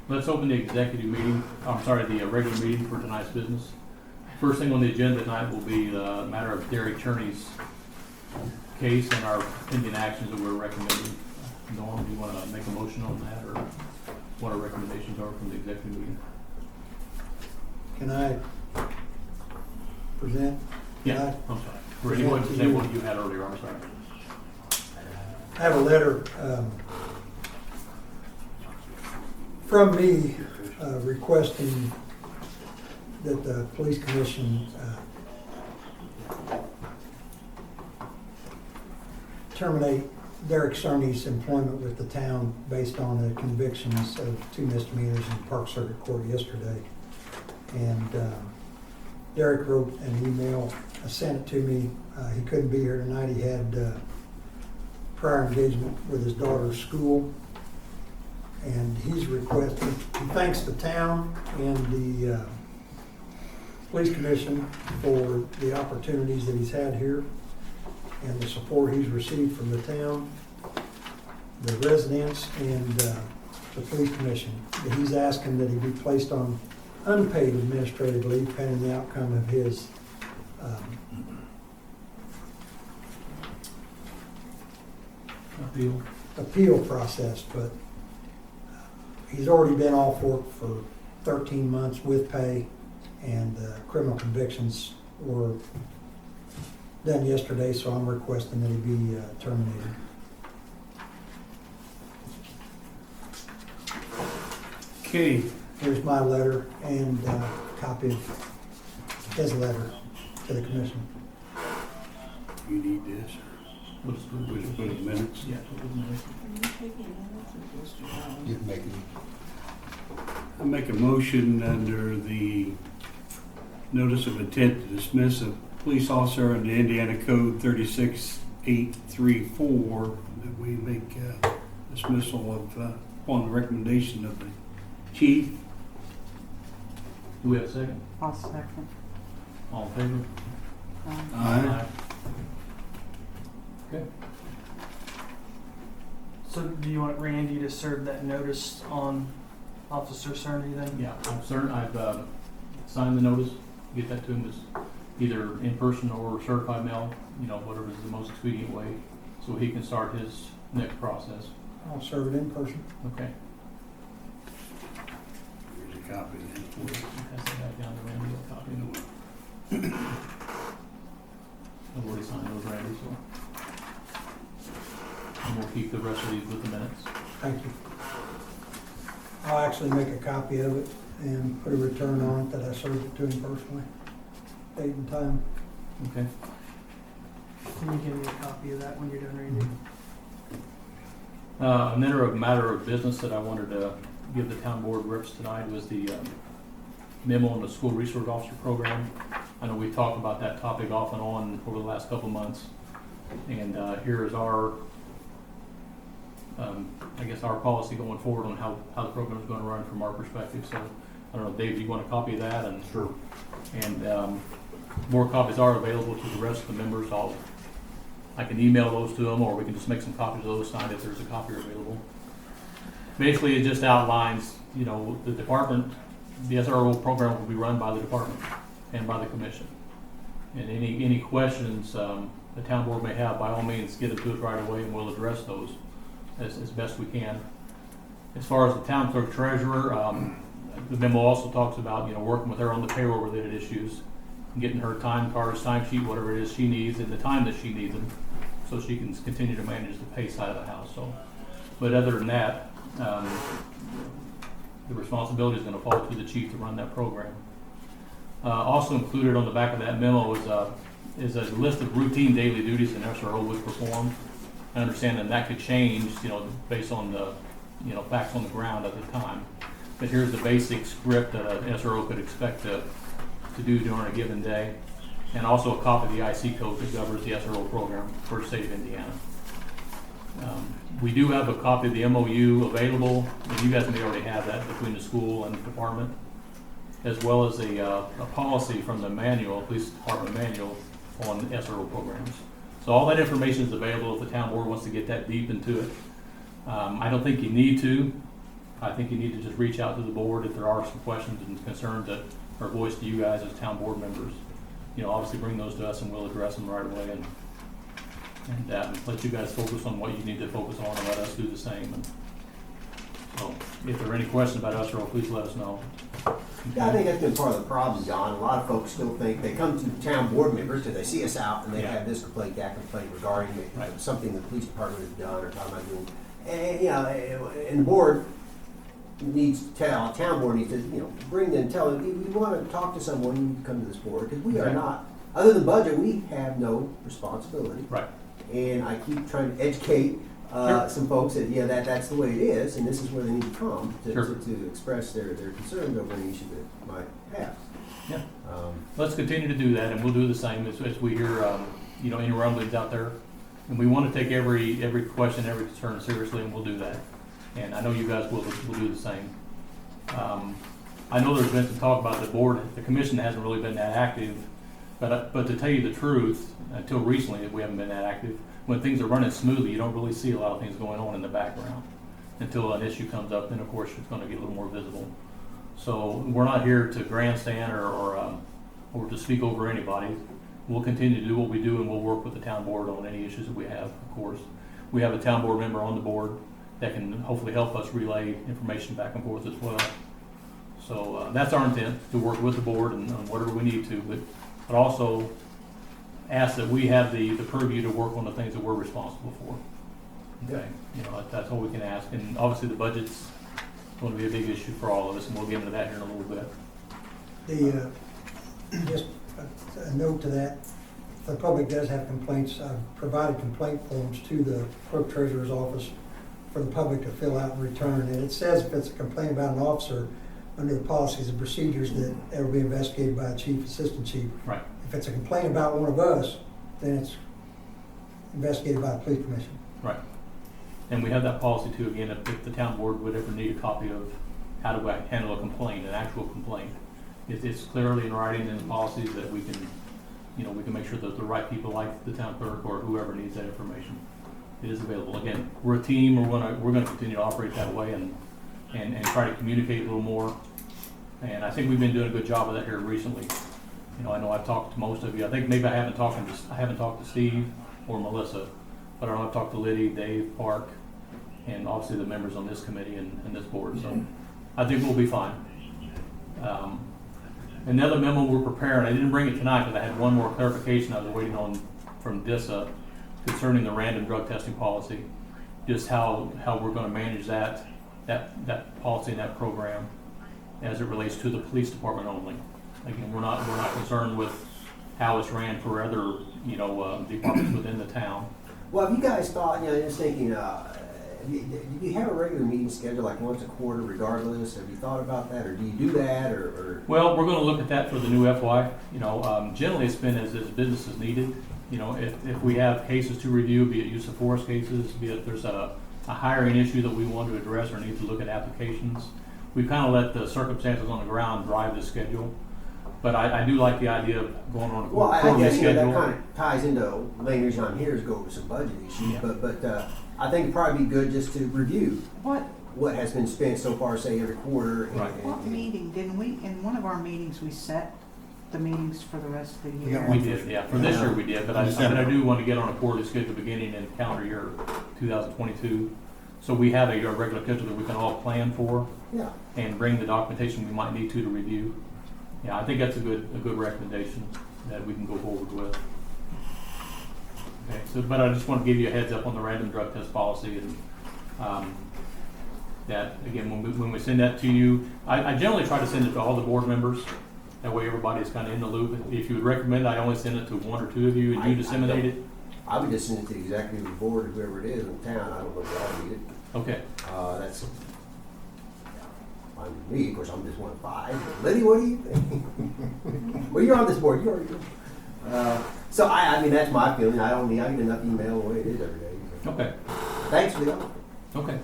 Let's open the executive meeting, the regular meeting for tonight's business. First thing on the agenda tonight will be the matter of Derek Cherney's case and our pending actions that we're recommending. Norm, do you want to make a motion on that, or what our recommendations are from the executive meeting? Can I present? Yeah, I'm sorry. For anyone to say what you had earlier, I'm sorry. I have a letter from me requesting that the police commission terminate Derek Cerny's employment with the town based on the convictions of 2 misdemeanors in Park Circuit Court yesterday. And Derek wrote an email, sent it to me. He couldn't be here tonight. He had prior engagement with his daughter's school. And he's requested, he thanks the town and the police commission for the opportunities that he's had here and the support he's received from the town, the residents, and the police commission. He's asking that he be placed on unpaid administrative leave pending the outcome of his appeal process. But he's already been off work for 13 months with pay, and criminal convictions were done yesterday, so I'm requesting that he be terminated. Okay. Here's my letter and a copy of his letter to the commission. You need this? What's the We'll just put it in minutes. Yeah. You can make it. I make a motion under the notice of intent to dismiss a police officer under Indiana Code 36834 that we make dismissal of upon the recommendation of the chief. Do we have a second? I'll second. All in favor? Aye. Okay. So do you want Randy to serve that notice on Officer Cerny then? Yeah, I'm certain I've signed the notice, get that to him as either in person or certified mail, whatever is the most expedient way, so he can start his next process. I'll serve it in person. Okay. Here's a copy then for you. Pass that down to Randy, a copy. I've already signed those, Randy, so. And we'll keep the rest of these with the minutes. Thank you. I'll actually make a copy of it and put a return on it that I served it to him personally. Date and time. Okay. Can you give me a copy of that when you're done, Randy? Another matter of business that I wanted to give the town board reps tonight was the memo on the school resource officer program. I know we talked about that topic off and on over the last couple of months, and here is our, our policy going forward on how the program is going to run from our perspective. So I don't know, Dave, do you want a copy of that? And Sure. And more copies are available to the rest of the members. I can email those to them, or we can just make some copies of those signed if there's a copy available. Basically, it just outlines, the department, the SRO program will be run by the department and by the commission. And any questions the town board may have, by all means, get them to us right away, and we'll address those as best we can. As far as the town clerk treasurer, the memo also talks about, working with her on the payroll related issues, getting her time cards, time sheet, whatever it is she needs, and the time that she needs them, so she can continue to manage the pay side of the house. So, but other than that, the responsibility is going to fall to the chief to run that program. Also included on the back of that memo is a list of routine daily duties an SRO would perform. I understand that could change, based on the, facts on the ground at the time. But here's the basic script that an SRO could expect to do during a given day, and also a copy of the IC code that governs the SRO program for the state of Indiana. We do have a copy of the MOU available, and you guys may already have that between the school and the department, as well as a policy from the manual, police department manual on SRO programs. So all that information is available if the town board wants to get that deep into it. I don't think you need to. I think you need to just reach out to the board if there are some questions and concerns that are voiced to you guys as town board members. You know, obviously bring those to us and we'll address them right away and let you guys focus on what you need to focus on and let us do the same. And so if there are any questions about us, Earl, please let us know. Yeah, I think that's been part of the problem, John. A lot of folks still think they come to town board members because they see us out and they Yeah. have this complaint, that complaint regarding Right. something the police department has done or talking about doing. And, you know, and the board needs to tell, town board needs to, you know, bring them, tell them, if you want to talk to someone, you come to this board because we are Okay. not, other than budget, we have no responsibility. Right. And I keep trying to educate Sure. some folks that, yeah, that's the way it is, and this is where they need to come Sure. to express their concerns over any issue that might have. Yeah. Um, Let's continue to do that, and we'll do the same as we hear, you know, any rumblings out there. And we want to take every question, every concern seriously, and we'll do that. And I know you guys will do the same. I know there's been some talk about the board, the commission hasn't really been that active, but to tell you the truth, until recently, we haven't been that active. When things are running smoothly, you don't really see a lot of things going on in the background. Until an issue comes up, then of course it's going to get a little more visible. So we're not here to grandstand or to speak over anybody. We'll continue to do what we do, and we'll work with the town board on any issues that we have, of course. We have a town board member on the board that can hopefully help us relay information back and forth as well. So that's our intent, to work with the board and on whatever we need to, but also ask that we have the purview to work on the things that we're responsible for. Okay, you know, that's all we can ask. And obviously the budget's going to be a big issue for all of us, and we'll get into that here in a little bit. Just a note to that, if the public does have complaints, I've provided complaint forms to the clerk treasurer's office for the public to fill out and return. And it says if it's a complaint about an officer, under the policies and procedures, that it will be investigated by a chief, assistant chief. Right. If it's a complaint about one of us, then it's investigated by the police commission. Right. And we have that policy too, again, if the town board would ever need a copy of how to handle a complaint, an actual complaint. It's clearly in writing in the policies that we can, you know, we can make sure that the right people, like the town clerk or whoever needs that information, it is available. Again, we're a team, we're gonna continue to operate that way and try to communicate a little more. And I think we've been doing a good job of that here recently. You know, I know I've talked to most of you. I think maybe I haven't talked to Steve or Melissa, but I know I've talked to Liddy, Dave, Park, and obviously the members on this committee and this board. So I think we'll be fine. Another memo we're preparing, I didn't bring it tonight because I had one more clarification I was waiting on from DISA concerning the random drug testing policy, just how we're going to manage that policy and that program as it relates to the police department only. Again, we're not concerned with how it's ran for other, you know, departments within the town. Well, have you guys thought, you know, just thinking, do you have a regular meeting schedule, like once a quarter regardless? Have you thought about that, or do you do that, or? Well, we're going to look at that for the new FY. You know, generally it's been as business is needed. You know, if we have cases to review, be it use of force cases, be it there's a hiring issue that we want to address or need to look at applications, we kind of let the circumstances on the ground drive the schedule. But I do like the idea of going on a Well, I quarterly guess, you know, schedule. that kind of ties into the main reason I'm here is go over some budget issues. Yeah. But I think it'd probably be good just to review What has been spent so far, say every quarter. Right. what meeting, didn't we, in one of our meetings, we set the meetings for the rest of the year? We did, yeah. For this year we did, but I do want to get on a quarterly schedule beginning in calendar year 2022. So we have a regular schedule that we can all plan for Yeah. and bring the documentation we might need to review. Yeah, I think that's a good recommendation that we can go forward with. Okay, so, but I just want to give you a heads up on the random drug test policy and that, again, when we send that to you, I generally try to send it to all the board members. That way everybody's kind of in the loop. If you would recommend, I only send it to one or two of you and you disseminate it. I would just send it to the executive board, whoever it is in town. I don't know if y'all need it. Okay. That's on me, of course, I'm just one of five. Liddy, what do you think? Well, you're on this board, you already. So I mean, that's my feeling. I get enough email the way it is every day. So. Okay. Thanks for the offer. Okay.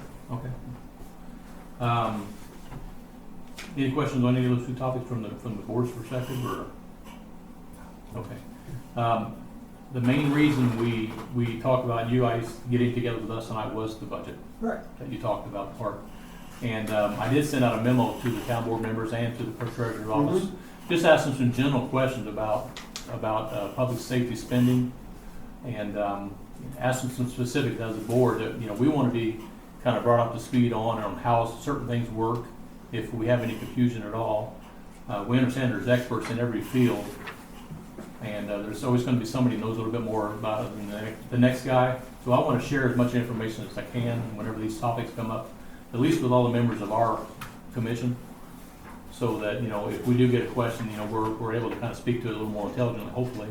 Any questions on any of those two topics from the board's perspective, or? Okay. The main reason we talked about you guys getting together with us tonight was the budget Right. that you talked about, Park. And I did send out a memo to the town board members and to the clerk treasurer's office, just asking some general questions about public safety spending, and asking some specifics as a board that, you know, we want to be kind of brought up to speed on how certain things work, if we have any confusion at all. We understand there's experts in every field, and there's always going to be somebody who knows a little bit more about it than the next guy. So I want to share as much information as I can whenever these topics come up, at least with all the members of our commission, so that, you know, if we do get a question, you know, we're able to kind of speak to it a little more intelligently, hopefully.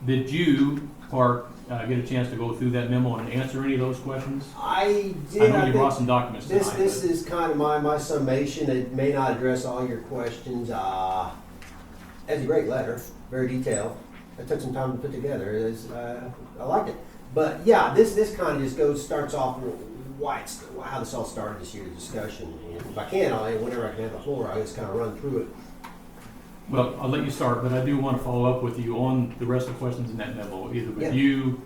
Did you, Clark, get a chance to go through that memo and answer any of those questions? I did. I know you think brought some documents tonight. This but- is kind of my summation. It may not address all your questions. It's a great letter, very detailed. It took some time to put together. I liked it. But yeah, this kind of just starts off how this all started this year's discussion. And if I can, whenever I can have the floor, I'll just kind of run through it. Well, I'll let you start, but I do want to follow up with you on the rest of the questions in that memo, either with Yeah. you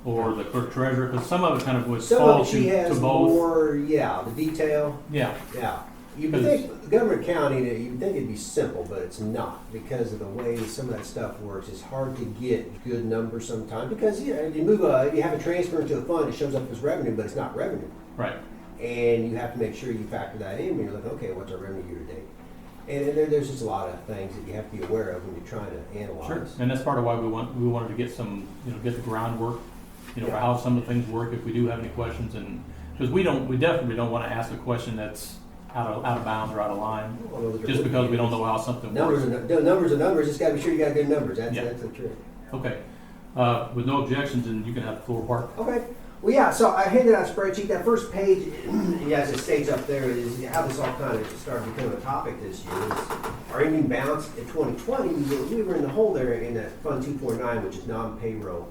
or the clerk treasurer, because some of it kind of would Some fall of it she to has both. more, the detail. Yeah, Yeah. You would think government county, you would think it'd be simple, but it's not, because of the way some of that stuff works. It's hard to get good numbers sometimes, because you have a transfer into a fund, it shows up as revenue, but it's not revenue. right. And you have to make sure you factor that in when you're looking, okay, what's our revenue year to date? And there's just a lot of things that you have to be aware of when you're trying to analyze. Sure, and that's part of why we wanted to get some, get the groundwork, for Yeah. how some of the things work, if we do have any questions, and, because we definitely don't want to ask a question that's out of bounds or out of line, just because we don't know how something Numbers works. are numbers, just gotta be sure you got good numbers, that's the trick. Okay, with no objections, and you can have the floor, Park. Okay. Well, yeah, so I handed out a spreadsheet. That first page, as it states up there, is how this all kind of started becoming a topic this year. Our ending balance in 2020, we were in the hole there in that Fund 249, which is non-payroll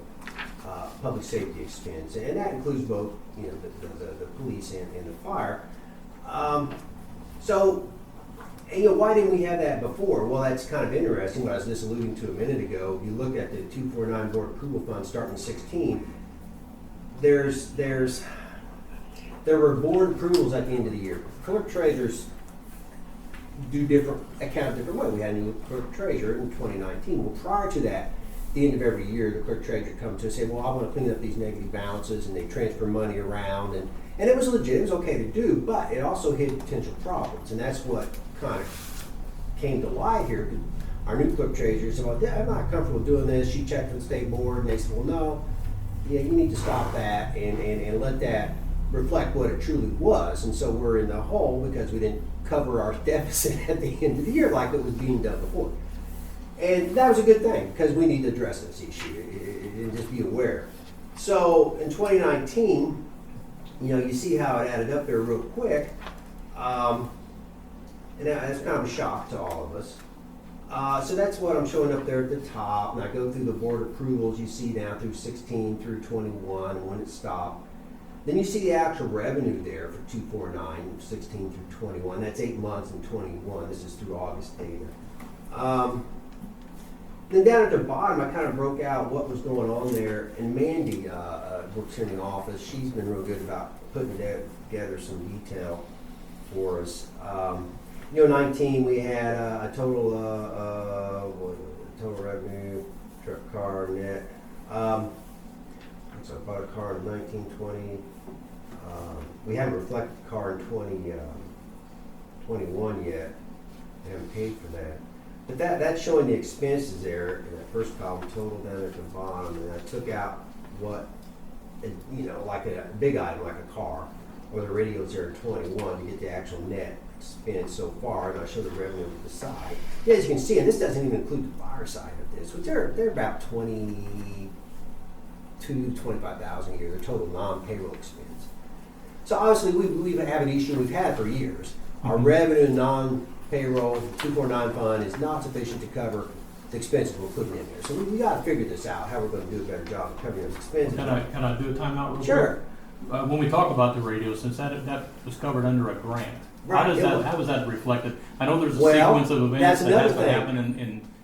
public safety expense. And that includes both, the police and the fire. Why didn't we have that before? Well, that's kind of interesting. What I was just alluding to a minute ago. If you look at the 249 board approval fund starting in 2016, there were board approvals at the end of the year. Clerk treasurers account a different way. We had a new clerk treasurer in 2019. Well, prior to that, at the end of every year, the clerk treasurer comes to us and say, well, I want to clean up these negative balances, and they transfer money around, and it was legit, it was okay to do, but it also hid potential problems, and that's what kind of came to light here. Our new clerk treasurer said, well, I'm not comfortable doing this. She checked with the state board, and they said, well, no, you need to stop that and let that reflect what it truly was. And so we're in the hole because we didn't cover our deficit at the end of the year like it was being done before. And that was a good thing, because we need to address this issue and just be aware. So in 2019, you see how it added up there real quick. And that's kind of a shock to all of us. So that's what I'm showing up there at the top, and I go through the board approvals you see down through 16 through 21 and when it stopped. Then you see the actual revenue there for 249, 16 through 21. That's 8 months and 21. This is through August data. Then down at the bottom, I kind of broke out what was going on there, and Mandy works here in the office. She's been real good about putting together some detail for us. 19, we had a total revenue, truck, car, net. So I bought a car in 1920. We haven't reflected the car in 2021 yet. We haven't paid for that. But that's showing the expenses there in that first column, total down at the bottom. And I took out what, like a big item like a car, or the radio's there at 21 to get the actual net expense so far, and I show the revenue at the side. Yeah, as you can see, and this doesn't even include the fire side of this, which they're about 25,000 a year, their total non-payroll expense. So obviously we have an issue we've had for years. Our revenue non-payroll 249 fund is not sufficient to cover the expenses we're putting in there. So we got to figure this out, how we're going to do a better job of covering those expenses. Can I do a timeout real quick? Sure. When we talk about the radio, since that was covered under a grant, Right, how is that reflected? I know there's a Well, sequence of that's events that has to another happen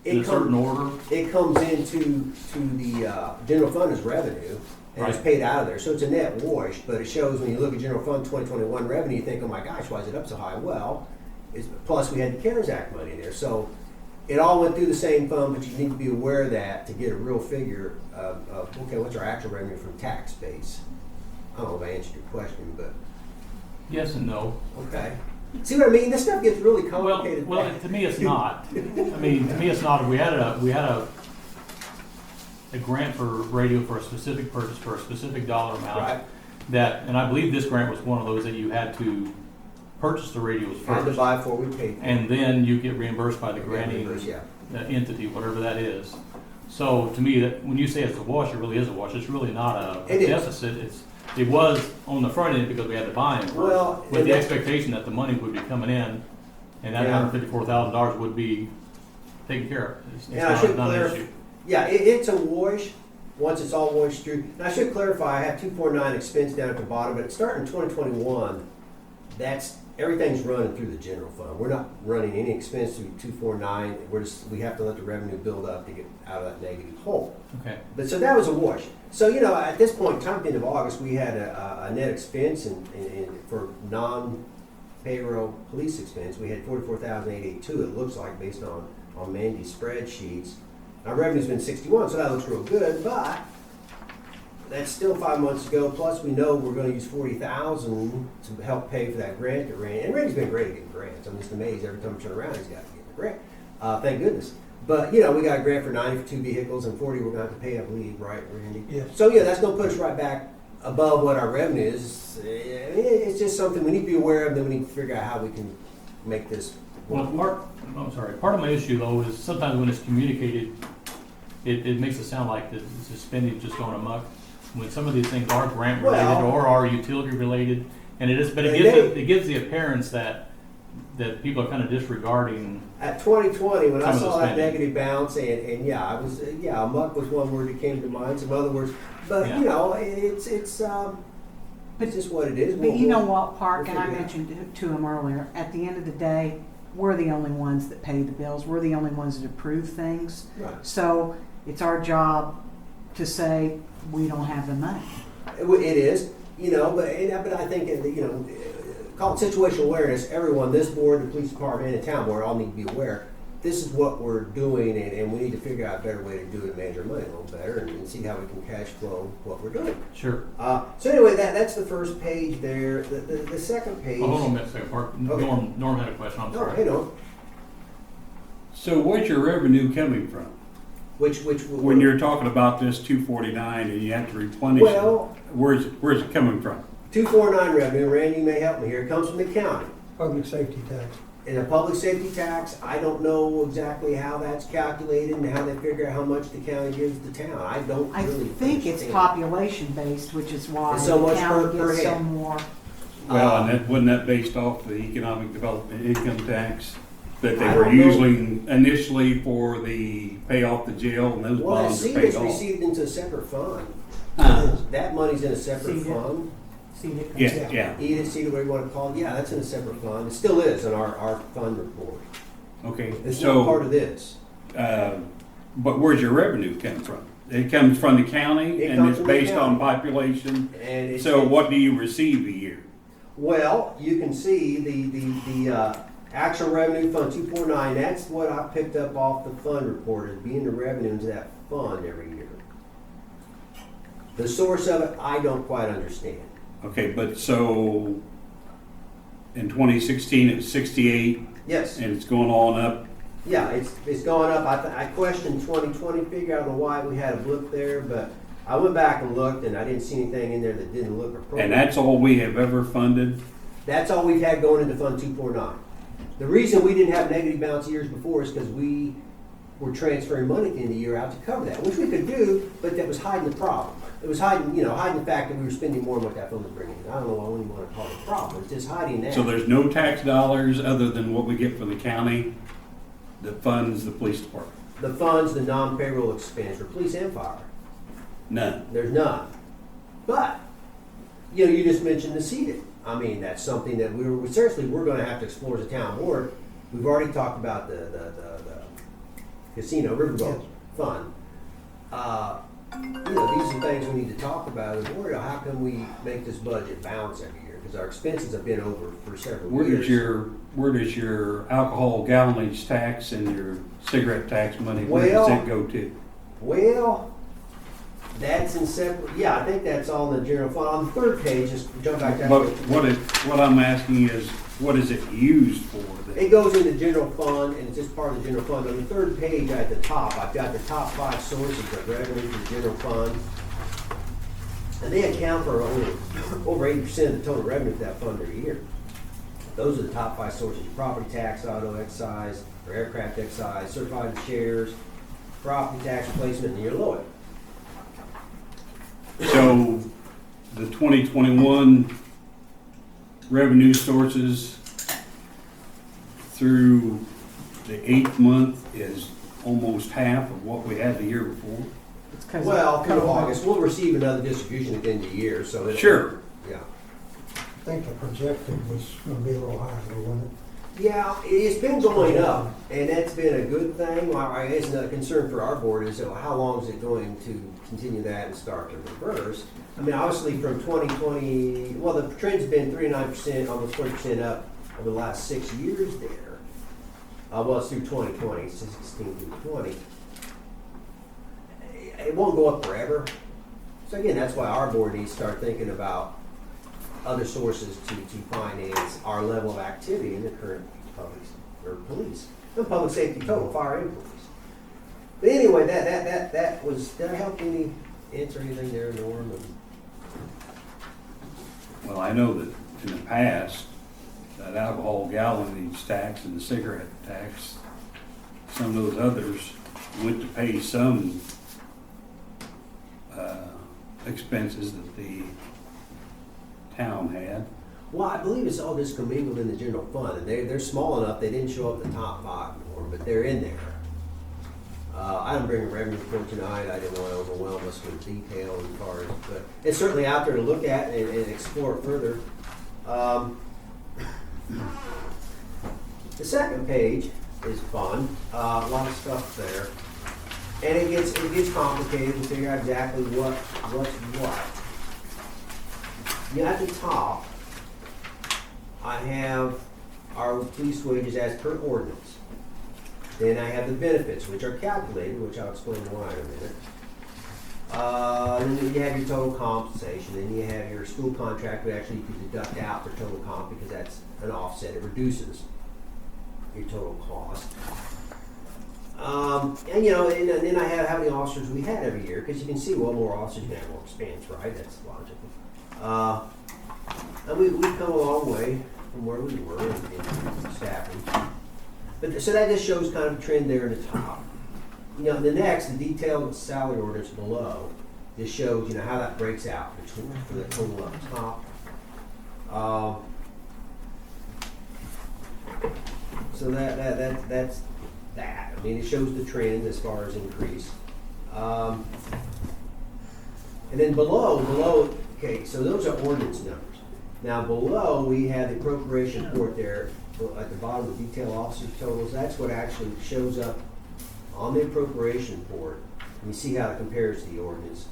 in a certain order. It comes into the general fund as revenue, And it's Right. paid out of there, so it's a net wash, but it shows when you look at general fund 2021 revenue, you think, oh my gosh, why is it up so high? Well, plus we had the CARES Act money there, so it all went through the same fund, but you need to be aware of that to get a real figure of okay, what's our actual revenue from tax base? I don't know if I answered your question, but Yes and no. okay. See what I mean? This stuff gets really Well, complicated. to me, it's not. I mean, to me, it's not. We had a grant for radio for a specific purchase for a specific dollar amount. Right. That, and I believe this grant was one of those that you had to purchase the radios Had to first, buy before we paid. and then you get reimbursed by the granting Yeah. entity, whatever that is. So to me, that when you say it's a wash, it really is a wash. It's really not a It is. deficit. It was on the front end because we had to buy them first, Well, with and the that- expectation that the money would be coming in, and that Yeah. $154,000 would be taken care of. It's And I should not an clarify. issue. Yeah, it's a wash, once it's all washed through. And I should clarify, I have 249 expense down at the bottom, but starting in 2021, everything's running through the general fund. We're not running any expense through 249, we have to let the revenue build up to get out of that negative hole. Okay. But so that was a wash. So, at this point in time, at the end of August, we had a net expense for non-payroll police expense, we had 44,882, it looks like, based on Mandy's spreadsheets. Our revenue's been 61, so that looks real good, but that's still 5 months ago, plus we know we're gonna use 40,000 to help pay for that grant that Randy, and Randy's been great at getting grants. I'm just amazed every time I turn around, he's got to get a grant. Thank goodness. But, we got a grant for 90 for 2 vehicles and 40 we're gonna have to pay, I believe, right, Randy? Yes. So, that's gonna put us right back above what our revenue is. It's just something we need to be aware of, then we need to figure out how we can make this Well, work. part of my issue though is sometimes when it's communicated, it makes it sound like the spending just going amok. When some of these things are grant related Well- or are utility related, and it is, but They- it gives the appearance that people are kind of disregarding. At 2020, when I Some of the saw that spending. negative bounce, and I was, muck was one word that came to mind, some other words, but, Yeah. it's just what it is. But you know what, Park, we'll and I figure it out. mentioned to him earlier, at the end of the day, we're the only ones that pay the bills. We're the only ones that approve things. Right. So it's our job to say, we don't have the money. It is, but I think, call it situational awareness, everyone, this board, the police department, and the town board all need to be aware. This is what we're doing, and we need to figure out a better way to do it and manage our money a little better and see how we can cash flow what we're doing. Sure. So anyway, that's the first page there. The second page. Oh, hold on a minute, second part. Okay. Norm had a question. I'm Oh, sorry. hey, no. So where's your revenue coming from? Which When you're talking about this 249 and you have to replenish it, Well- where's it coming from? 249 revenue, Randy may help me here, comes from the county. Public safety tax. And a public safety tax, I don't know exactly how that's calculated and how they figure out how much the county gives the town. I don't I really think it's understand. population based, which is why It's so the much county per gets so head. more. Well, and wasn't that based off the economic development income tax that they I were don't know. using initially for the pay off the jail and those Well, that bonds are seed paid is off? received into a separate fund. Ah, That money's in a separate Seeded. fund. See, that comes Yeah, out. yeah. Edith, see whatever you want to call it. Yeah, that's in a separate fund. It still is in our fund report. Okay, It's not part of this. but where's your revenue come from? It comes from the county It and comes it's from the based on county. population. And it's, So what do you receive a year? Well, you can see the actual revenue fund 249. That's what I picked up off the fund report as being the revenue into that fund every year. The source of it, I don't quite understand. Okay, but so in 2016 it was 68 Yes, and it's going on up. yeah, it's gone up. I questioned 2020 figure. I don't know why we had a blip there, but I went back and looked, and I didn't see anything in there that didn't look appropriate. And that's all we have ever funded? That's all we've had going into Fund 249. The reason we didn't have negative balance years before is because we were transferring money at the end of the year out to cover that, which we could do, but that was hiding the problem. It was hiding the fact that we were spending more than what that fund was bringing in. I don't know why we want to call it a problem. It's just hiding that. So there's no tax dollars other than what we get from the county that funds the police department? The funds, the non-payroll expense for police and fire. None. There's none. But, you just mentioned the seated. I mean, that's something that we're going to have to explore as a town board. We've already talked about the casino riverboat fund. you know, these are things we need to talk about, is where, how can we make this budget balance every year? Because our expenses have been over for several years. Where does your alcohol gallonage tax and your cigarette tax money, where does Well- it go to? Well, that's in separate, yeah, I think that's all in the general fund. On the third page, just jump back down. But what I'm asking is, what is it used for? It goes in the general fund, and it's just part of the general fund. On the third page at the top, I've got the top 5 sources of revenue for the general fund. And they account for over 80% of the total revenue for that fund every year. Those are the top 5 sources: property tax, auto excise, or aircraft excise, certified shares, property tax replacement, and your LOID. So the 2021 revenue sources through the 8th month is almost half of what we had the year before. It's 'cause Well, of through COVID. August, we'll receive another distribution at the end of the year, so it's. Sure. Yeah. I think the projected was gonna be a little higher, wasn't it? Yeah, it's been going up, and that's been a good thing. Well, I guess the concern for our board is, how long is it going to continue that and start to reverse? I mean, obviously from 2020, well, the trend's been 39%, almost 40% up over the last 6 years there. Well, it's through 2020, 16 through 20. It won't go up forever. So again, that's why our board needs to start thinking about other sources to finance our level of activity in the current public or police and public safety total, fire and police. But anyway, that was, did I help any answer anything there, Norm? Well, I know that in the past, that alcohol gallonage tax and the cigarette tax, some of those others went to pay some expenses that the town had. Well, I believe it's all just commingled in the general fund, and they're small enough, they didn't show up in the top 5, Norm, but they're in there. I didn't bring a revenue report tonight. I didn't want to overwhelm us with detail as far as, but it's certainly out there to look at and explore further. The second page is fun. A lot of stuff there, and it gets complicated to figure out exactly what's what. Yeah, at the top, I have our police wages as per ordinance. Then I have the benefits, which are calculated, which I'll explain why in a minute. Then you have your total compensation. Then you have your school contract, which actually you can deduct out for total comp because that's an offset. It reduces your total cost. And you know, and then I have how many officers we had every year, because you can see, well, more officers you have more expense, right? That's logical. And we've come a long way from where we were in staffing. But so that just shows kind of a trend there in the top. You know, the next, the detailed salary orders below, just shows, you know, how that breaks out for the total up top. So that's that. I mean, it shows the trend as far as increase. And then below, okay, so those are ordinance numbers. Now below, we have the appropriation report there at the bottom, the detail officer totals. That's what actually shows up on the appropriation report. And you see how it compares to the ordinance.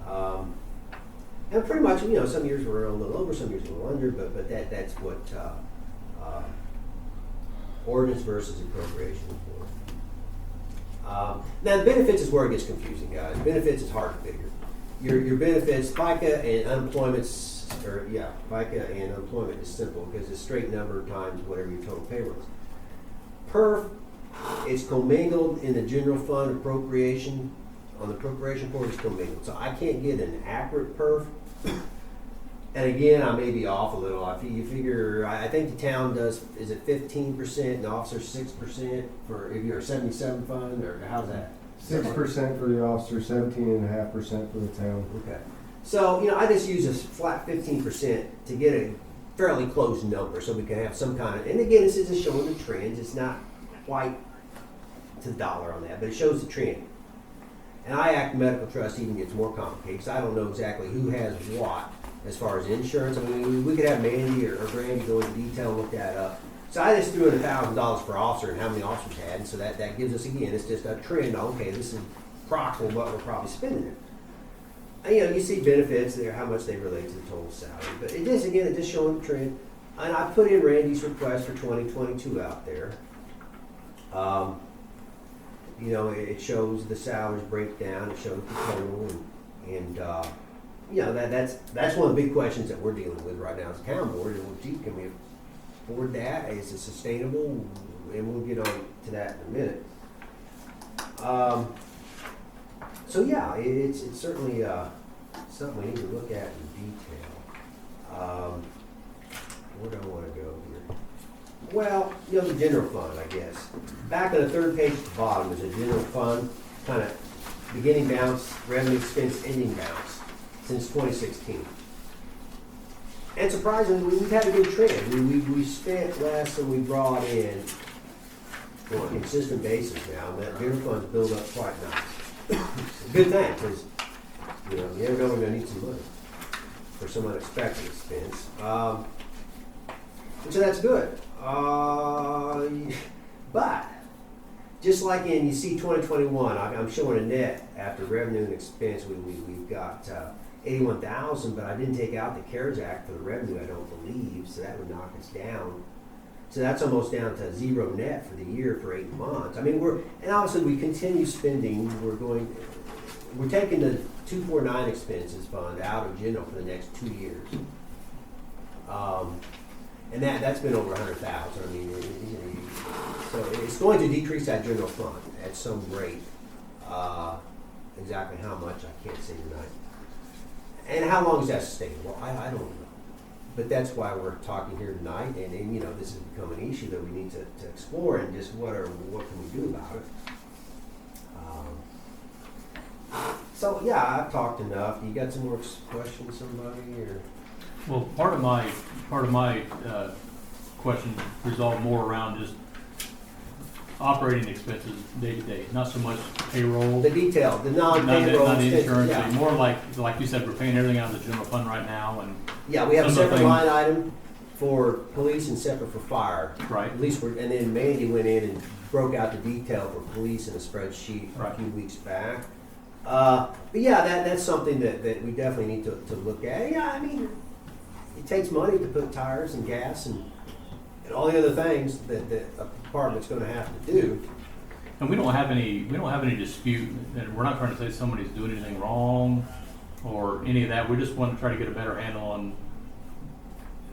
And pretty much, you know, some years we're a little over, some years a little under, but that's what ordinance versus appropriation report. Now, the benefits is where it gets confusing, guys. Benefits is hard to figure. Your benefits, FICA and unemployment's, or yeah, FICA and unemployment is simple because it's straight number times whatever your total payroll is. PERF is commingled in the general fund appropriation. On the appropriation report, it's commingled. So I can't get an accurate PERF. And again, I may be off a little. You figure, I think the town does, is it 15% and the officer 6% for if you're a 77 fund, or how's that? 6% for the officer, 17.5% for the town. Okay. So, you know, I just use a flat 15% to get a fairly close number so we can have some kind of, and again, this is just showing the trends. It's not quite to the dollar on that, but it shows the trend. And IAC Medical Trust even gets more complicated because I don't know exactly who has what as far as insurance. I mean, we could have Mandy or Brandy go into detail and look that up. So I just threw in $1,000 per officer and how many officers had, and so that gives us, again, it's just a trend. Okay, this is approximately what we're probably spending it. You see benefits there, how much they relate to the total salary. But it is, again, it is showing the trend. And I put in Randy's request for 2022 out there. It shows the salaries breakdown, it shows the total, and that's one of the big questions that we're dealing with right now as a town board. And well, gee, can we afford that? Is it sustainable? And we'll get on to that in a minute. It's certainly something we need to look at in detail. Where do I want to go here? Well, the general fund, I guess. Back on the third page at the bottom is a general fund, kind of beginning balance, revenue expense, ending balance since 2016. And surprisingly, we've had a good trend. We spent less than we brought in on a consistent basis now, and that general fund's built up quite nice. It's a good thing, because you never know when you're going to need some money for some unexpected expense. And so that's good. But just like you see 2021, I'm showing a net after revenue and expense. We've got 81,000, but I didn't take out the CARES Act for the revenue, I don't believe, so that would knock us down. So that's almost down to zero net for the year for 8 months. I mean, and obviously we continue spending. We're taking the 249 expenses fund out of general for the next 2 years. And that's been over 100,000. I mean, so it's going to decrease that general fund at some rate. Exactly how much, I can't say tonight. And how long is that sustainable? I don't know. But that's why we're talking here tonight, and this has become an issue that we need to explore, and just what can we do about it? I've talked enough. You got some more questions, somebody, or? Well, part of my question resolved more around just operating expenses day to day, not so much payroll. The detail, the non-payroll not expenses, insurance, yeah. more like you said, we're paying everything out of the general fund right now, and Yeah, we have a some of the separate line item for police and separate for fire. right. At least and then Mandy went in and broke out the detail for police in a spreadsheet a few weeks back. But that's something that we definitely need to look at. Yeah, I mean, it takes money to put tires and gas and all the other things that a department's going to have to do. And we don't have any dispute, and we're not trying to say somebody's doing anything wrong or any of that. We just want to try to get a better handle on,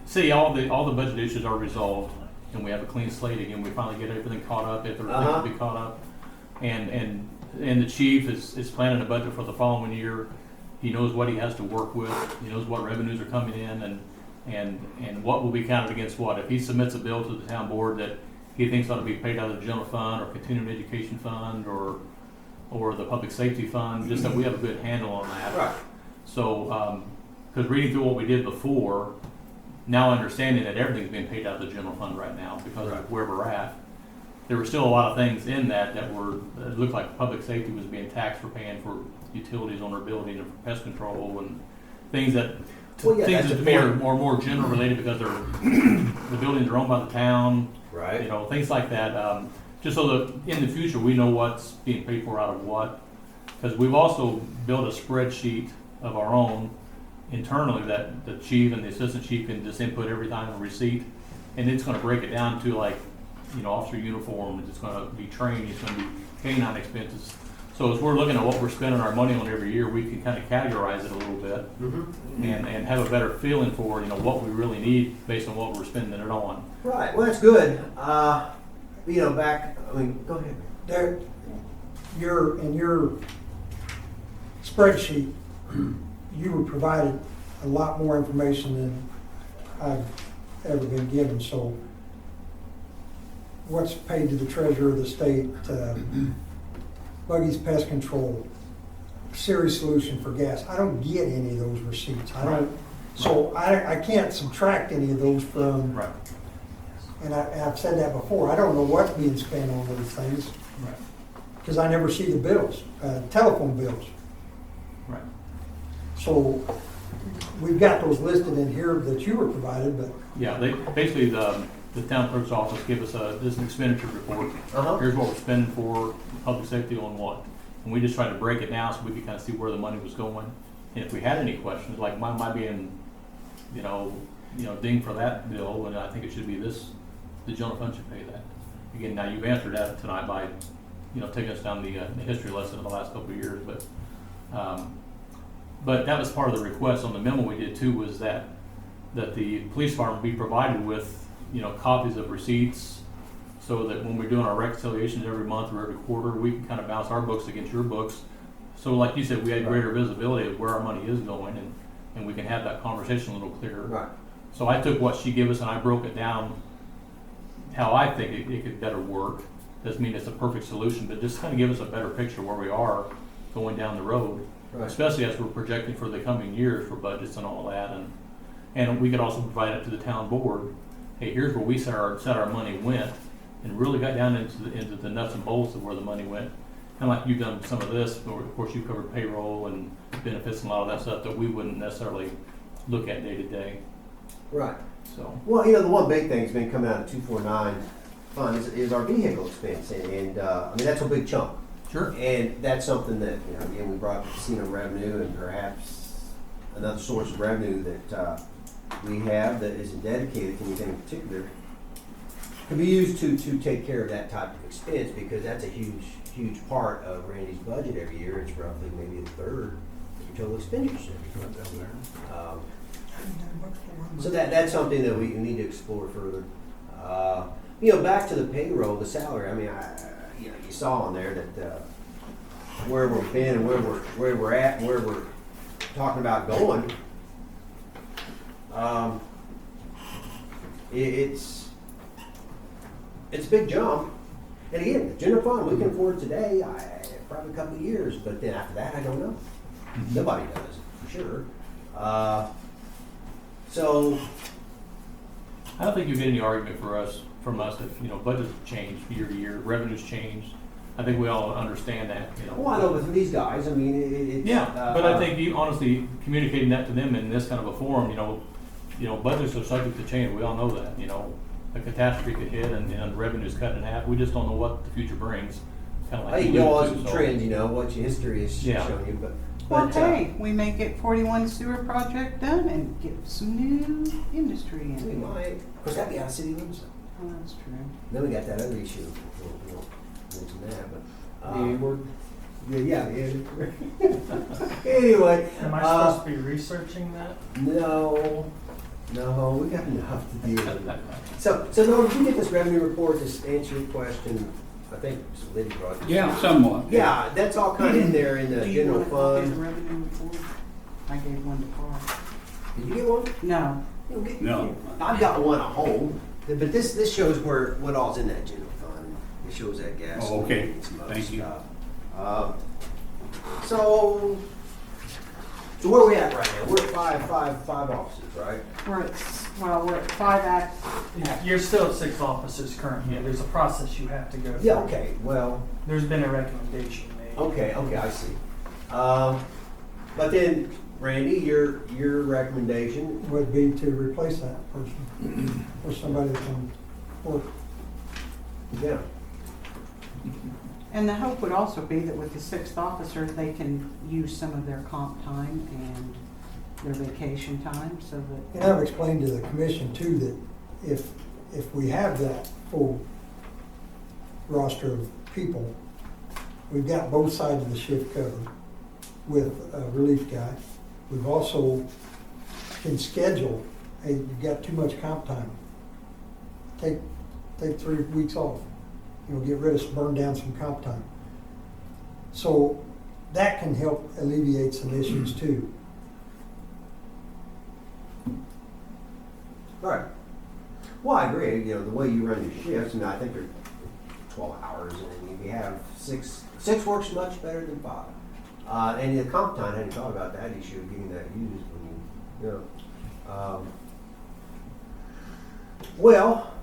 see, all the budget issues are resolved, and we have a clean slate again. We finally get everything caught up if there's things to be caught up, and the chief is planning a budget for the following year. He knows what he has to work with. He knows what revenues are coming in, and what will be counted against what. If he submits a bill to the town board that he thinks ought to be paid out of the general fund or continuing education fund or the public safety fund, just that we have a good handle on that. Right. So, because reading through what we did before, now understanding that everything's being paid out of the general fund right now because of where we're at, there were still a lot of things in that it looked like public safety was being taxed for paying for utilities on their building and for pest control and things that things that to me are more general related because the buildings are owned by the town. Right. Things like that. Just so that in the future we know what's being paid for out of what. Because we've also built a spreadsheet of our own internally that the chief and the assistant chief can just input every time a receipt, and it's going to break it down to officer uniform. It's going to be training. It's going to be canine expenses. So as we're looking at what we're spending our money on every year, we can kind of categorize it a little bit and have a better feeling for what we really need based on what we're spending it on. Right. Well, that's good. Go ahead. There, in your spreadsheet, you were provided a lot more information than I've ever been given. So, what's paid to the treasurer of the state? Buggy's Pest Control, Series Solution for gas. I don't get any of those receipts. So I can't subtract any of those from. Right. And I've said that before. I don't know what's being spent on those things. Right. Because I never see the bills, telephone bills. Right. So we've got those listed in here that you were provided, but. Yeah, basically the town clerk's office give us this is an expenditure report. Uh-huh. Here's what we're spending for public safety on what. And we just try to break it down so we can kind of see where the money was going. And if we had any questions, like mine might be in, ding for that bill, and I think it should be this, the general fund should pay that. Again, now you've answered that tonight by, taking us down the history lesson of the last couple of years, but that was part of the request on the memo we did too, was that the police department be provided with, copies of receipts, so that when we're doing our reconciliations every month or every quarter, we can kind of bounce our books against your books. So like you said, we had greater visibility of where our money is going, and we can have that conversation a little clearer. Right. So I took what she gave us and I broke it down how I think it could better work. Doesn't mean it's a perfect solution, but just kind of give us a better picture where we are going down the road, Right. especially as we're projecting for the coming years for budgets and all that. And we could also provide it to the town board. Hey, here's where we said our money went, and really got down into the nuts and bolts of where the money went. Kind of like you've done some of this, but of course you covered payroll and benefits and a lot of that stuff that we wouldn't necessarily look at day to day. Right. So, Well, the one big thing that's been coming out of 249 fund is our vehicle expense, and that's a big chunk. sure. And that's something that, again, we brought casino revenue and perhaps another source of revenue that we have that isn't dedicated to anything in particular can be used to take care of that type of expense, because that's a huge part of Randy's budget every year. It's roughly maybe a third of your total expenditures. So that's something that we need to explore further. Back to the payroll, the salary. I mean, you saw on there that where we've been and where we're at, and where we're talking about going. It's a big jump. And again, the general fund we can afford today, probably a couple of years, but then after that, I don't know. Mm-hmm. Nobody does, for sure. So, I don't think you get any argument from us if, budgets change year to year, revenues change. I think we all understand that, well, I know with these guys, I mean, it's. Yeah, but I think you honestly communicating that to them in this kind of a forum, budgets are subject to change. We all know that, a catastrophe could hit and revenue's cut in half. We just don't know what the future brings. Kind of like You know, alluded on to, some so- trends, what your history has Yeah. shown you, but. Well, hey. we may get 41 sewer project done and get some new industry in. We might, of course, that'd be out of city limits. Oh, that's true. Then we got that other issue, we won't mention that, but. The word. Yeah. Anyway. Am I supposed to be researching that? No, we got enough to deal with. So Norm, did you get this revenue report to answer your question? I think Liddy brought it. Yeah, somewhat. Yeah, that's all kind of in there in the Do you general want a copy of the fund. revenue report? I gave one to Paul. Did you get one? No. You don't get- No. I've got one at home, but this shows what all's in that general fund. It shows that gas. Oh, okay. and some other Thank you. stuff. So where are we at right now? We're at five offices, right? We're at 5 You're still at 6 officers currently. There's a process you have to go through. Yeah, okay, well, There's been a recommendation made. okay, I see. But then, Randy, your recommendation, Would be to replace that person with somebody that can work. yeah, And the hope would also be that with the 6th officer, they can use some of their comp time and their vacation time so that. And I've explained to the commission too that if we have that full roster of people, we've got both sides of the shift covered with a relief guy. We've also can schedule, hey, you've got too much comp time. Take 3 weeks off. Get rid of, burn down some comp time. So that can help alleviate some issues too. right. Well, I agree, the way you run your shifts, I think they're 12 hours, and if you have six works much better than 5. And the comp time, I hadn't thought about that issue of getting that used when well,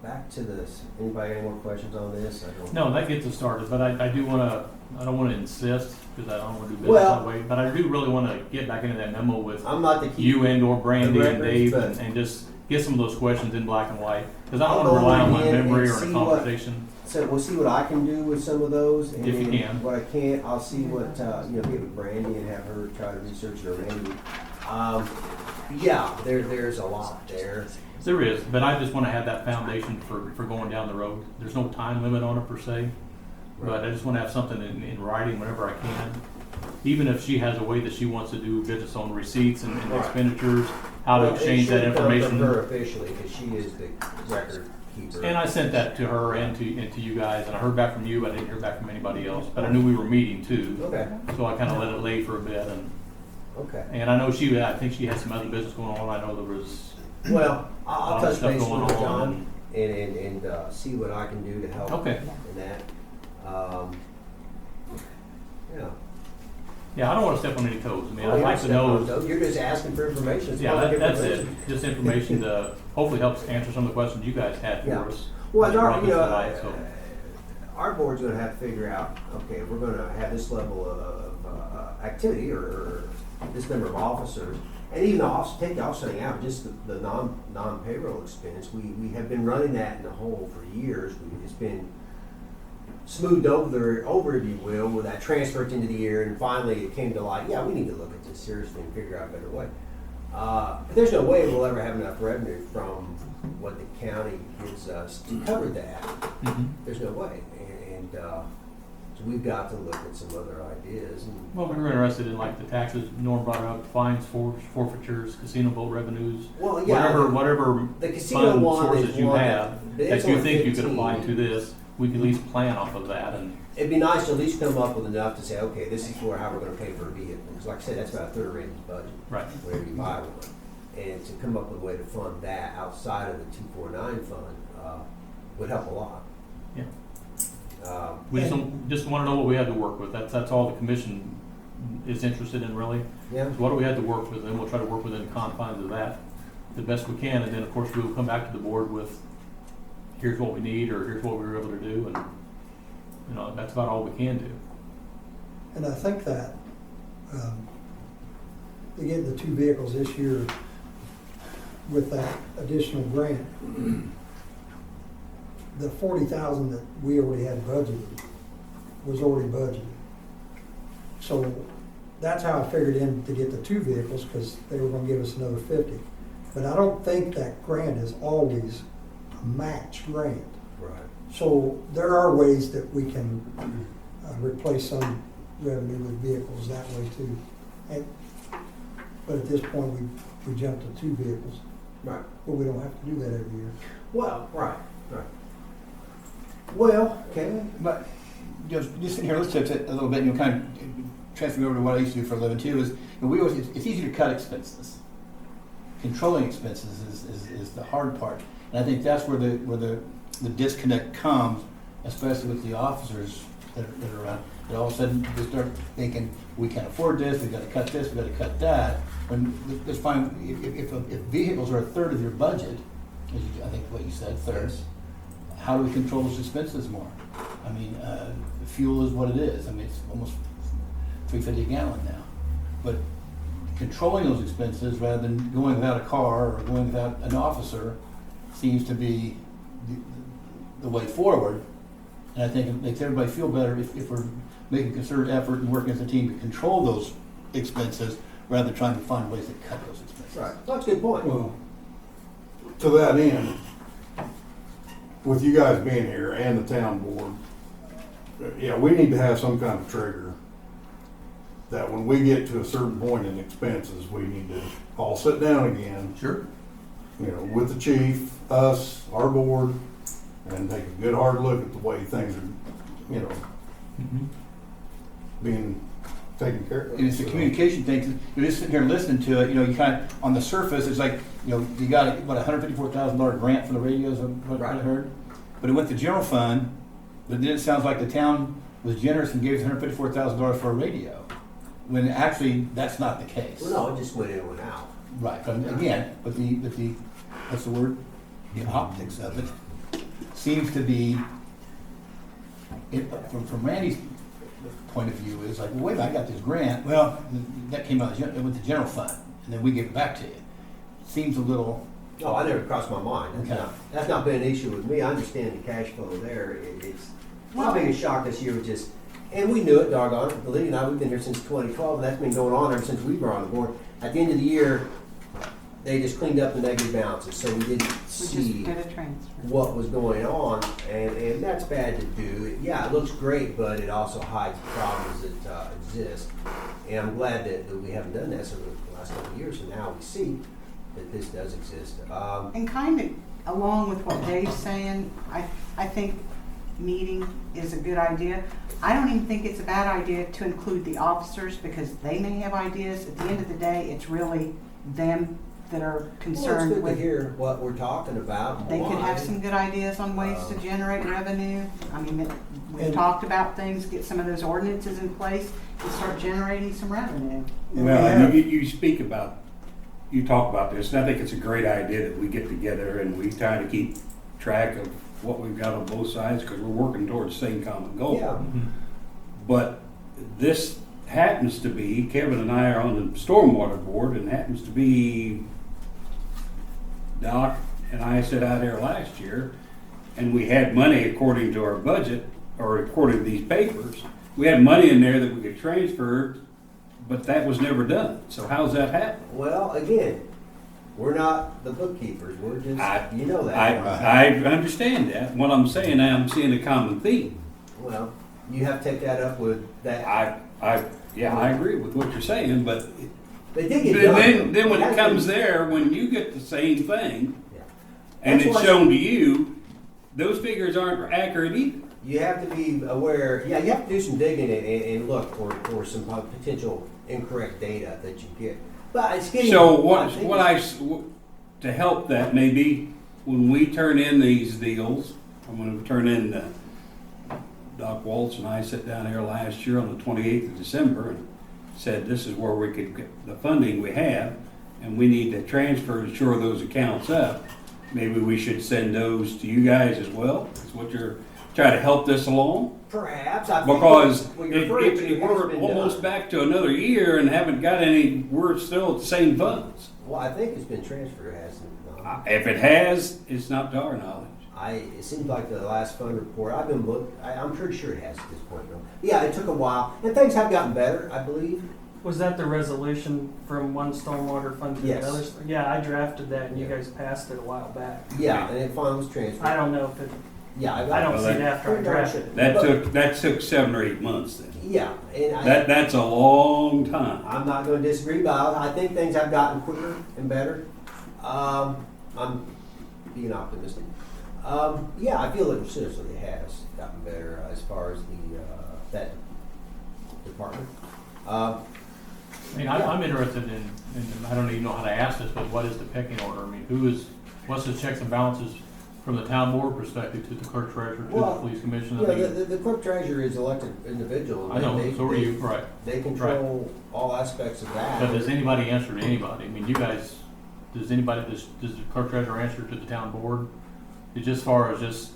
back to this. Anybody got any more questions on this? I don't. No, that gets us started, but I don't want to insist, because I don't want to do business Well- that way, but I do really want to get back into that memo with I'm not the key. you and or Brandy The and records, Dave but- and just get some of those questions in black and white, because I I'll don't want to go rely on over my again memory and or a see what- conversation. So we'll see what I can do with some of those, and If you then can. what I can't, I'll see what get with Brandy and have her try to research it or Randy. Yeah, there's a lot there. There is, but I just want to have that foundation for going down the road. There's no time limit on it per se, but I just want to have something in writing whenever I can. Even if she has a way that she wants to do business on receipts and Right. expenditures, how to Well, it exchange that should come from information. her officially, because she is the record keeper. And I sent that to her and to you guys, and I heard back from you, but I didn't hear back from anybody else. But I knew we were meeting too, Okay, so I kind of let it lay for a bit. okay. And I know I think she had some other business going on. I know there was Well, a I'll lot of touch stuff base going with on. John and see what I can do to help Okay. in that. Yeah. Yeah, I don't want to step on any toes. I mean, Oh, I'd you're like to stepping on know. toes. You're just asking for information. It's Yeah, public that's it. information. Just information to hopefully helps answer some of the questions you guys had Yeah. for us. Well, when you our, brought you this know, tonight, so. our board's gonna have to figure out, okay, if we're gonna have this level of activity or this number of officers, and even take the offsetting out, just the non-payroll expense, we have been running that in the hole for years. It's been smoothed over, if you will, with that transferred into the year, and finally it came to light, yeah, we need to look at this seriously and figure out a better way. But there's no way we'll ever have enough revenue from what the county gives us to cover that. Mhm. There's no way, and so we've got to look at some other ideas. And Well, we were interested in like the taxes, Norm brought up, fines, forfeitures, casino boat revenues, well, yeah, whatever the casino fund one is sources you one have but it's that you only think you could 15. apply to this, we can at least plan off of that. And It'd be nice to at least come up with enough to say, okay, this is how we're going to pay for a vehicle. Because like I said, that's about a third of Randy's budget, right, whenever you buy one. And to come up with a way to fund that outside of the 249 fund would help a lot. yeah. Uh, We just want to know what we had to work with. That's all the commission is interested in, really. yeah. So what do we have to work with, and we'll try to work within the confines of that the best we can, and then of course we will come back to the board with, here's what we need, or here's what we were able to do, and that's about all we can do. And I think that, to get the 2 vehicles this year with that additional grant, the 40,000 that we already had budgeted was already budgeted. So that's how I figured in to get the 2 vehicles, because they were gonna give us another 50. But I don't think that grant is always a match grant. Right. So there are ways that we can replace some revenue with vehicles that way too. But at this point, we jumped to 2 vehicles, Right. but we don't have to do that every year. Well, right. Well, okay. But just sitting here listening to it a little bit, kind of transferring over to what I used to do for a living too, is we always, it's easy to cut expenses. Controlling expenses is the hard part, and I think that's where the disconnect comes, especially with the officers that are around. That all of a sudden they start thinking, we can't afford this, we've got to cut this, we've got to cut that. When it's fine, if vehicles are a third of your budget, as I think what you said, third. How do we control those expenses more? I mean, fuel is what it is. I mean, it's almost $3.50 a gallon now. But controlling those expenses rather than going without a car or going without an officer seems to be the way forward. And I think it makes everybody feel better if we're making concerted effort and working as a team to control those expenses rather than trying to find ways to cut those expenses. Right. That's a good point. Well, to that end, with you guys being here and the town board, yeah, we need to have some kind of trigger that when we get to a certain point in expenses, we need to all sit down again, Sure. with the chief, us, our board, and take a good hard look at the way things are, Mm-hmm. being taken care of. And it's a communication thing, 'cause you're just sitting here listening to it, you kind of, on the surface, it's like, you got a $154,000 grant for the radios, what I Right. heard. But it went to general fund, but then it sounds like the town was generous and gave us $154,000 for a radio, when actually, that's not the case. Well, no, it just went in and went out. Right, but again, but the, what's the word? The optics of it seems to be, from Randy's point of view, is like, well, wait a minute, I got this grant, well, that came out, it went to general fund, and then we give it back to you. Seems a little No, I never crossed my mind. Okay. That's not been an issue with me. I understand the cash flow there. My biggest shock this year was just, and we knew it, doggone it. Believe it or not, we've been here since 2012, and that's been going on ever since we were on the board. At the end of the year, they just cleaned up the negative balances, so we didn't We just see did a transfer. what was going on, and that's bad to do. Yeah, it looks great, but it also hides problems that exist. And I'm glad that we haven't done that over the last couple of years, and now we see that this does exist. And kind of along with what Dave's saying, I think meeting is a good idea. I don't even think it's a bad idea to include the officers because they may have ideas. At the end of the day, it's really them that are Well, it's concerned good with. to hear what we're talking about. and They could have why. some good ideas on ways to generate revenue. I mean, we've And- talked about things, get some of those ordinances in place and start generating some revenue. And we Well, have- and you talk about this, and I think it's a great idea that we get together and we try to keep track of what we've got on both sides, because we're working towards the same common goal. Yeah. But this happens to be, Kevin and I are on the stormwater board, and happens to be Doc and I sat out there last year, and we had money according to our budget, or according to these papers. We had money in there that we could transfer, but that was never done. So how's that happen? Well, again, we're not the bookkeepers. We're just, you know that. I understand that. What I'm saying, I'm seeing a common theme. Well, you have to take that up with that. I agree with what you're saying, but They did get done. then when it has comes been- there, when you get the same thing, Yeah. and That's it's why- shown to you, those figures aren't accurate either. You have to be aware, you have to do some digging and look for some potential incorrect data that you get. But it's getting. So to help that, maybe when we turn in these deals, I'm gonna turn in, Doc Waltz and I sat down here last year on the 28th of December and said, this is where we could get the funding we have, and we need to transfer to shore those accounts up. Maybe we should send those to you guys as well, is what you're, try to help this along? Perhaps, I think. Because what you're referring to has we're been almost done. back to another year and haven't got any, we're still at the same funds. Well, I think it's been transferred, hasn't it? If it has, it's not to our knowledge. It seems like the last fund report, I'm pretty sure it has at this point. Though. Yeah, it took a while, and things have gotten better, I believe. Was that the resolution from one stormwater fund to Yes. another? Yeah, I drafted that and you Yeah. guys passed it a while back. Yeah, and it finally was transferred. I don't know if it, Yeah, I don't Well, see it after I pretty darn drafted sure. it. That took 7 or 8 months then. Yeah, and That's a long time. I'm not going to disagree, but I think things have gotten quicker and better. I'm being optimistic. Yeah, I feel like seriously it has gotten better as far as that department. I mean, I'm interested in, I don't even know how to ask this, but what is the pecking order? I mean, what's the checks and balances from the town board perspective to the clerk treasurer, to the Well, police commission? You I know, mean, the clerk treasurer is elected individual. I know, so are you, right. They control all aspects of that. But does anybody answer to anybody? I mean, you guys, does the clerk treasurer answer to the town board? It's just far as just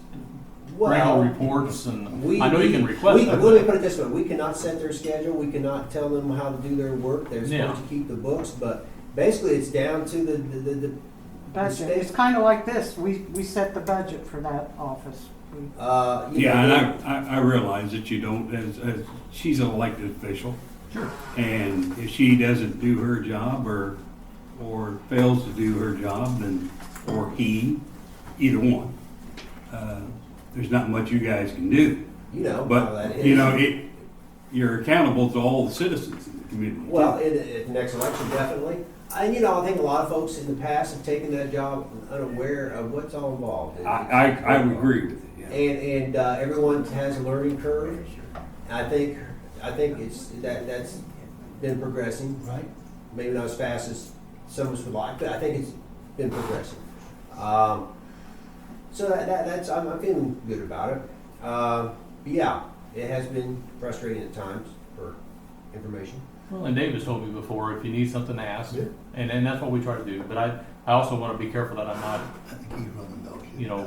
regular reports and, I know you can request them. Let me put it this way, we cannot set their schedule, we cannot tell them how to do their work, they're Yeah. supposed to keep the books, but basically it's down to the Budget, it's kind of like this, we set the budget for that office. Yeah, and I realize that you don't, as she's an elected official. Sure. And if she doesn't do her job or fails to do her job, then, or he, either one, there's not much you guys can do. You know how But, that is. you know, you're accountable to all the citizens in the community. Well, in the next election, definitely. And, you know, I think a lot of folks in the past have taken that job unaware of what's all involved. I would agree with it, yeah. And everyone has a learning curve. I think that's been progressing. Right. Maybe not as fast as some of us would like, but I think it's been progressing. So that's I'm feeling good about it. But yeah, it has been frustrating at times for information. Well, and Dave has told me before, if you need something, ask. Yeah. And that's what we try to do. But I also want to be careful that I'm not, you know,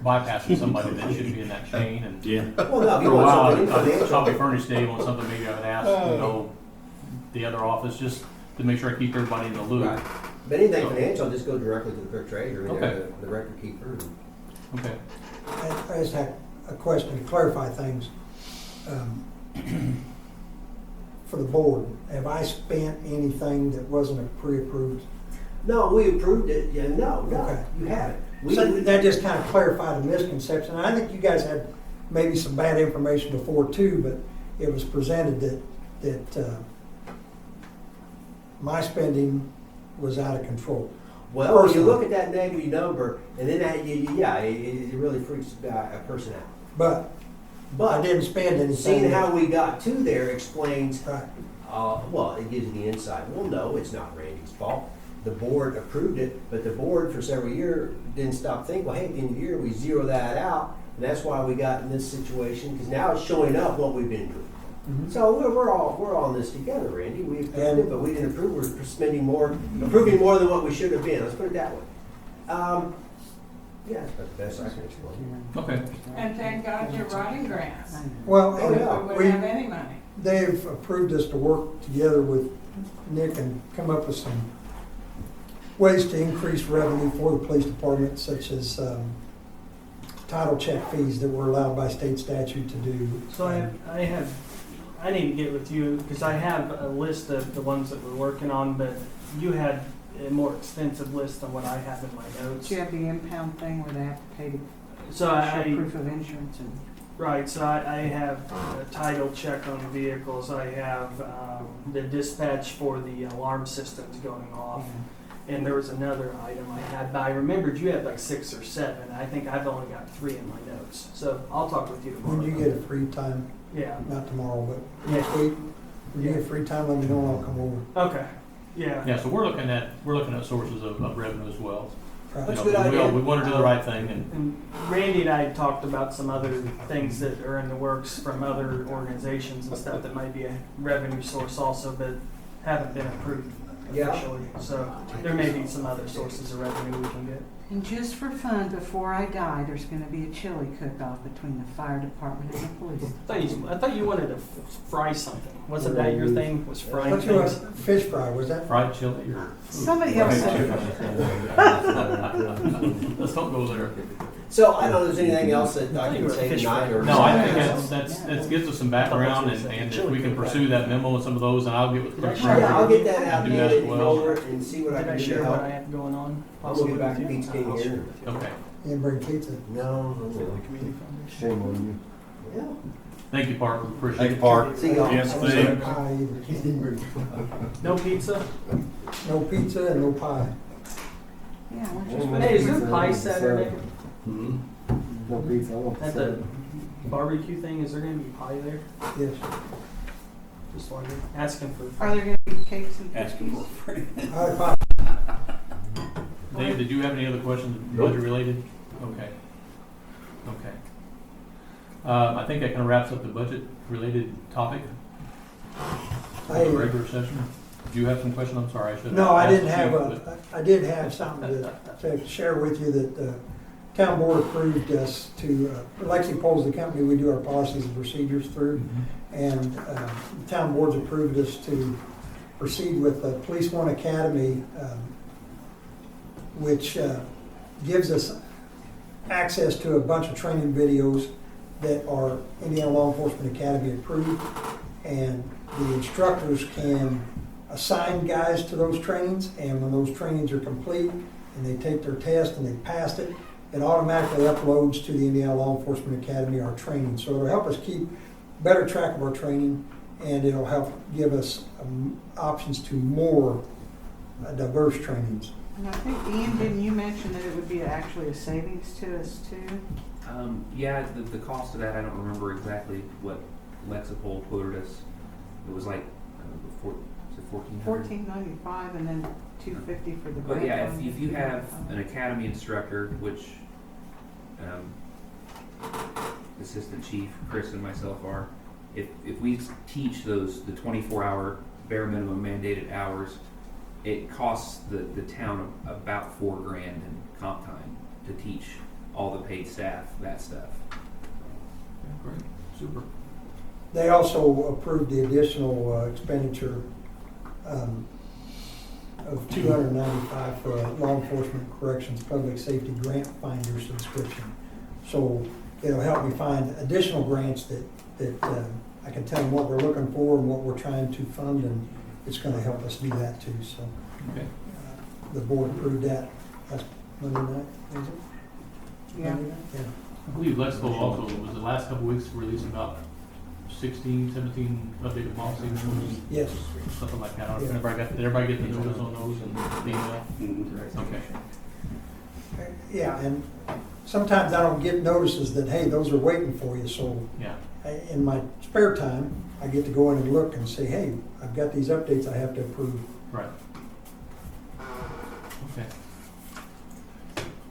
bypassing somebody that should be in that chain. And Yeah. Well, no, if for you a want while, something I financial. probably furnished Dave on something maybe I would ask, you know, the other office, just to make sure I keep everybody in the loop. Right. But anything financial, just go directly to the clerk treasurer, and they're Okay. the record keeper. Okay. I just had a question to clarify things. For the board, have I spent anything that wasn't a pre-approved? No, we approved it, yeah, no, Okay. you haven't. So that just kind of clarified a misconception. I think you guys had maybe some bad information before too, but it was presented that my spending was out of control. Well, when you Personally. look at that negative number, and then that, it really freaks a person out. But I But didn't spend anything. seeing how we got to there explains, Right. well, it gives you the insight. Well, no, it's not Randy's fault. The board approved it, but the board for several years didn't stop thinking, well, hey, at the end of the year, we zero that out. And that's why we got in this situation, because now it's showing up what we've been doing. Mhm. So we're all in this together, Randy. We approved And- it, but we didn't approve. We're spending more, approving more than what we should have been. Let's put it that way. Yeah, that's about the best I can explain. Okay. And thank God you're writing grants. Well, Oh, yeah. We wouldn't have any money. they've approved us to work together with Nick and come up with some ways to increase revenue for the police department, such as title check fees that we're allowed by state statute to do. So I need to get with you, because I have a list of the ones that we're working on, but you had a more extensive list than what I have in my notes. Do you have the impound thing where they have to pay to So show I, proof of insurance and? right, so I have a title check on vehicles, I have the dispatch for the alarm systems going off. And there was another item I had, but I remembered you had like 6 or 7. I think I've only got 3 in my notes. So I'll talk with you tomorrow. When you get a free time, Yeah. not tomorrow, but next week, when you get free time, let me know and I'll come over. Okay. Yeah. Yeah, so we're looking at sources of revenue as well. Right. That's a You good know, idea. we want to do the right thing, and And Randy and I talked about some other things that are in the works from other organizations and stuff that might be a revenue source also, but haven't been approved Yeah. officially. So there may be some other sources of revenue we can get. And just for fun, before I die, there's gonna be a chili cook-off between the fire department and the police. I thought you wanted to fry something. Wasn't that your thing? Was frying What you want, things? fish fry, was that? fried chili or. Somebody else said. Let's don't go there. So I don't know if there's anything else that I can say tonight or. No, I think that gives us some background, and if we can pursue that memo and some of those, and I'll get with Clerk Yeah, I'll get that out and do there that as and well. over it and see what I Did I can do share to what I help. have going on? I'll go get back to Pete's King here. Okay. You didn't bring pizza? No. Community Foundation. Shame on you. Yeah. Thank you, Parker. Appreciate Thank it. you, Park. See y'all. Yes, I didn't Steve. bring pie either. No pizza? No pizza and no pie. Yeah, we're just. Hey, is there pie Saturday? Mhm. No pizza, I want At the barbecue thing, is there gonna be pie there? Yes. Just wondering, asking for. Are there gonna be cakes and Asking cookies? for a friend. All right, fine. Dave, did you have any other questions, budget related? Okay. Okay. I think that kind of wraps up the budget related topic for the regular session. Do you have some questions? I'm sorry, I should have. No, I asked didn't have you, but- I did have something to share with you that the town board approved us to, Lexi Poll's the company we do our policies and procedures through. And the town board's approved us to proceed with the Police One Academy, which gives us access to a bunch of training videos that are Indiana Law Enforcement Academy approved. And the instructors can assign guys to those trainings, and when those trainings are complete and they take their test and they passed it, it automatically uploads to the Indiana Law Enforcement Academy our training. So it'll help us keep better track of our training, and it'll help give us options to more diverse trainings. And I think, Ian, didn't you mention that it would be actually a savings to us too? Yeah, the cost of that, I don't remember exactly what Lexipol quoted us. It was like, $1,400? $14.95 and then $250 for the. But yeah, grant if you have an academy instructor, which Assistant Chief Chris and myself are, if we teach the 24-hour bare minimum mandated hours, it costs the town about $4,000 in comp time to teach all the paid staff that stuff. Great, super. They also approved the additional expenditure of $295 for a law enforcement corrections public safety grant finder subscription. So it'll help me find additional grants that I can tell them what we're looking for and what we're trying to fund, and it's gonna help us do that too, so. Okay. The board approved that last Monday night, was it? Yeah. Monday night? Yeah. I believe Lexville also, was the last couple of weeks released about 16, 17 updated policies, Yes. something like that. Yeah. Did everybody get the notice on those and the email? Mhm. Okay. Yeah, and sometimes I don't get notices that, hey, those are waiting for you, so Yeah. in my spare time, I get to go in and look and say, hey, I've got these updates I have to approve. Right. Okay.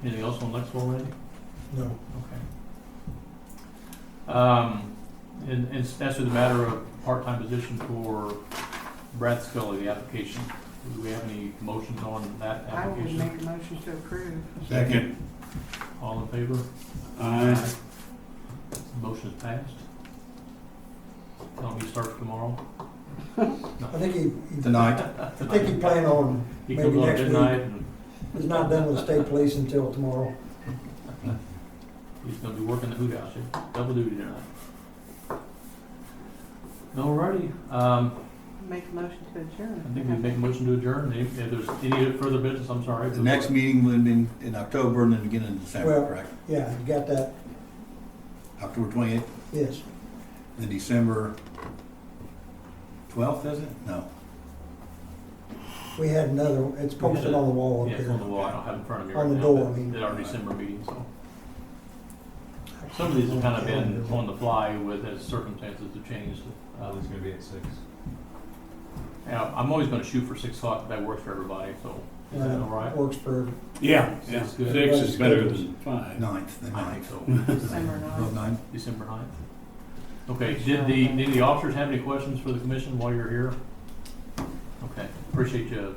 Anything else on Lexville, Randy? No. Okay. And as to the matter of part-time position for Brad Scully, the application, do we have any motions on that I will application? make a motion to approve. Second. All in favor? Aye. Motion is passed. Tell him he starts tomorrow. I think he Tonight. I think he planned on He maybe comes on next midnight week. and He's not done with the state police until tomorrow. he's gonna be working the hoot house, yeah, double duty tonight. Alrighty, Make a motion to adjourn. I think we make a motion to adjourn. If there's any further business, I'm sorry. The next meeting will be in October and then again in December, Well- correct? Yeah, you got that? October 28th, Yes. then December 12th, is it? No. We had another, it's posted on the wall up Yeah, it's on the here. wall, I don't have it in front of me right On the now, door, but I mean. At our December meeting, so. Some of these have kind of been on the fly with as circumstances have changed. It's gonna be at 6. Yeah, I'm always gonna shoot for 6 o'clock, if that works for everybody, so, is that all right? Works for, Yeah, Six yeah. is good. 6 is better than 5. 9th, the I think 9th. so. December Well, 9th. 9th. December 9th. Okay, did the officers have any questions for the commission while you're here? Okay, appreciate you,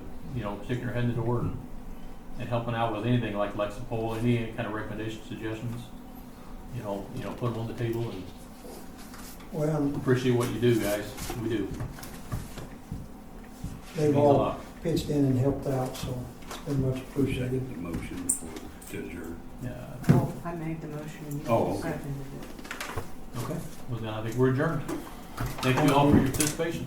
sticking your head in the door and helping out with anything like Lexipol, any kind of recommendations, suggestions. Put them on the table and well, appreciate what you do, guys. We do. they've Means a all lot. pitched in and helped out, so it's been much appreciated. The motion for to adjourn. Yeah. Oh, I made the motion and Oh, you okay. seconded it. Okay, well then I think we're adjourned. Thank you all for your participation.